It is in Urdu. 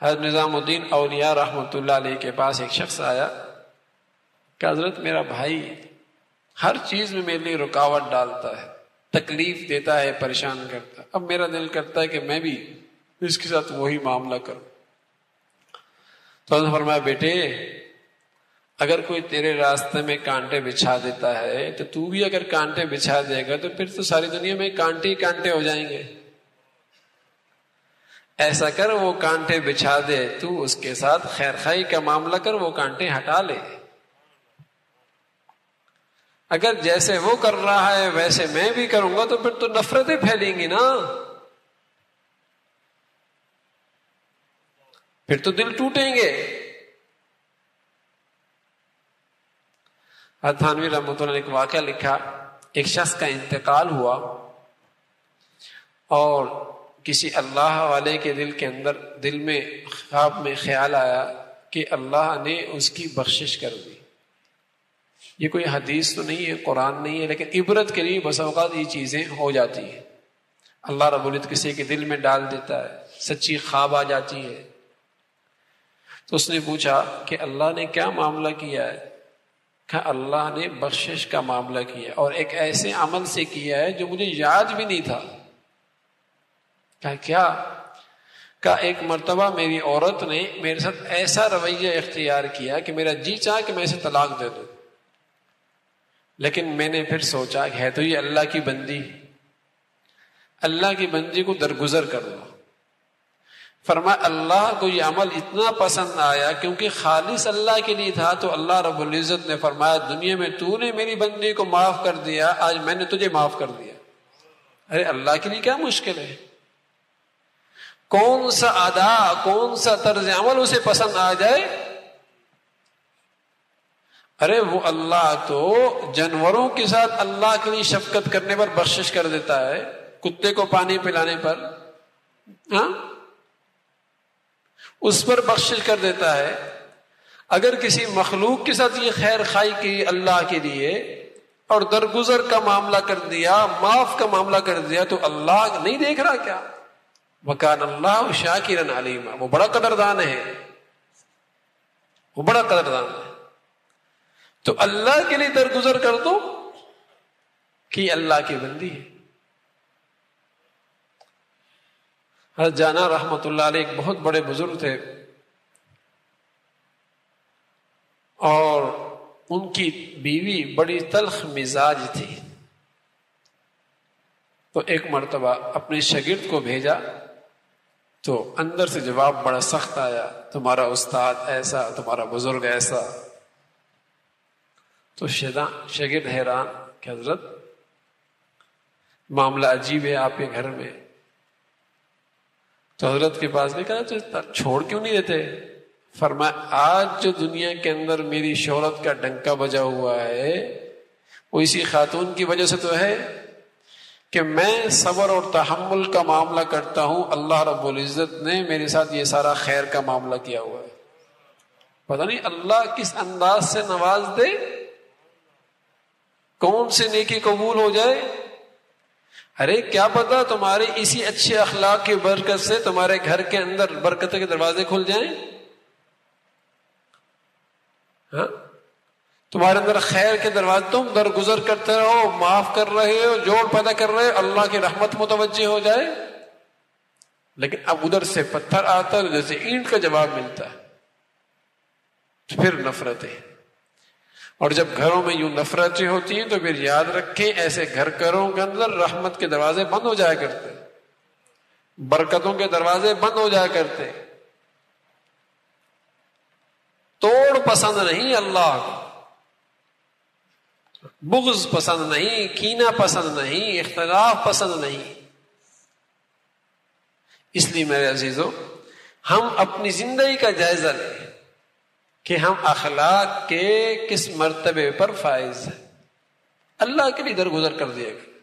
حضرت نظام الدین اولیاء رحمۃ اللہ علیہ کے پاس ایک شخص آیا کہ حضرت میرا بھائی ہر چیز میں میرے لیے رکاوٹ ڈالتا ہے، تکلیف دیتا ہے، پریشان کرتا ہے، اب میرا دل کرتا ہے کہ میں بھی اس کے ساتھ وہی معاملہ کروں۔ تو حضرت نے فرمایا بیٹے اگر کوئی تیرے راستے میں کانٹے بچھا دیتا ہے تو تو بھی اگر کانٹے بچھا دے گا تو پھر تو ساری دنیا میں کانٹے ہی کانٹے ہو جائیں گے۔ ایسا کر وہ کانٹے بچھا دے، تو اس کے ساتھ خیر خائی کا معاملہ کر، وہ کانٹے ہٹا لے۔ اگر جیسے وہ کر رہا ہے ویسے میں بھی کروں گا تو پھر تو نفرتیں پھیلیں گی نا، پھر تو دل ٹوٹیں گے۔ حضرت تھانوی رحمۃ اللہ نے ایک واقعہ لکھا، ایک شخص کا انتقال ہوا اور کسی اللہ والے کے دل میں خواب میں خیال آیا کہ اللہ نے اس کی بخشش کر دی۔ یہ کوئی حدیث تو نہیں ہے، قرآن نہیں ہے، لیکن عبرت کے لیے بس اوقات یہ چیزیں ہو جاتی ہیں۔ اللہ رب العزت کسی کے دل میں ڈال دیتا ہے، سچی خواب آ جاتی ہے۔ تو اس نے پوچھا کہ اللہ نے کیا معاملہ کیا ہے؟ کہ اللہ نے بخشش کا معاملہ کیا اور ایک ایسے عمل سے کیا ہے جو مجھے یاد بھی نہیں تھا۔ کہا کیا؟ کہا ایک مرتبہ میری عورت نے میرے ساتھ ایسا رویہ اختیار کیا کہ میرا جی چاہا کہ میں اسے طلاق دے دوں، لیکن میں نے پھر سوچا کہ ہے تو یہ اللہ کی بندی، اللہ کی بندی کو درگزر کر دو۔ فرمایا اللہ کو یہ عمل اتنا پسند آیا کیونکہ خالص اللہ کے لیے تھا، تو اللہ رب العزت نے فرمایا دنیا میں تو نے میری بندی کو معاف کر دیا، آج میں نے تجھے معاف کر دیا۔ ارے اللہ کے لیے کیا مشکل ہے؟ کون سا ادا، کون سا طرز عمل اسے پسند آ جائے؟ ارے وہ اللہ تو جانوروں کے ساتھ اللہ کے لیے شفقت کرنے پر بخشش کر دیتا ہے، کتے کو پانی پلانے پر، ہاں اس پر بخشش کر دیتا ہے۔ اگر کسی مخلوق کے ساتھ یہ خیر خائی کی اللہ کے لیے اور درگزر کا معاملہ کر دیا، معاف کا معاملہ کر دیا، تو اللہ نہیں دیکھ رہا کیا؟ وَكَانَ اللَّهُ شَاكِرًا عَلِيمًا، وہ بڑا قدردان ہے، وہ بڑا قدردان ہے۔ تو اللہ کے لیے درگزر کر دو کہ اللہ کی بندی ہے۔ حضرت جانا رحمت اللہ علیہ ایک بہت بڑے بزرگ تھے اور ان کی بیوی بڑی تلخ مزاج تھی۔ تو ایک مرتبہ اپنے شاگرد کو بھیجا تو اندر سے جواب بڑا سخت آیا، تمہارا استاد ایسا، تمہارا بزرگ ایسا۔ تو شاگرد حیران کہ حضرت معاملہ عجیب ہے آپ کے گھر میں۔ تو حضرت کے پاس بھی کہا تو چھوڑ کیوں نہیں دیتے؟ فرمایا آج جو دنیا کے اندر میری شہرت کا ڈنکا بجا ہوا ہے وہ اسی خاتون کی وجہ سے تو ہے کہ میں صبر اور تحمل کا معاملہ کرتا ہوں، اللہ رب العزت نے میرے ساتھ یہ سارا خیر کا معاملہ کیا ہوا ہے۔ پتہ نہیں اللہ کس انداز سے نواز دے، کون سے نیکی قبول ہو جائے۔ ارے کیا پتا تمہارے اسی اچھے اخلاق کی برکت سے تمہارے گھر کے اندر برکت کے دروازے کھل جائیں، ہاں تمہارے اندر خیر کے دروازے، تم درگزر کرتے رہو، معاف کر رہے ہو، جوڑ پیدا کر رہے ہو، اللہ کی رحمت متوجہ ہو جائے۔ لیکن اب ادھر سے پتھر آتا ہے، جیسے اینٹ کا جواب ملتا ہے، تو پھر نفرتیں۔ اور جب گھروں میں یوں نفرتیں ہوتی ہیں تو پھر یاد رکھیں ایسے گھر گھروں کے اندر رحمت کے دروازے بند ہو جایا کرتے، برکتوں کے دروازے بند ہو جایا کرتے۔ توڑ پسند نہیں اللہ کو، بغض پسند نہیں، کینہ پسند نہیں، اختلاف پسند نہیں۔ اس لیے میرے عزیزو ہم اپنی زندگی کا جائزہ لیں کہ ہم اخلاق کے کس مرتبے پر فائز ہیں۔ اللہ کے لیے درگزر کر دیا گیا۔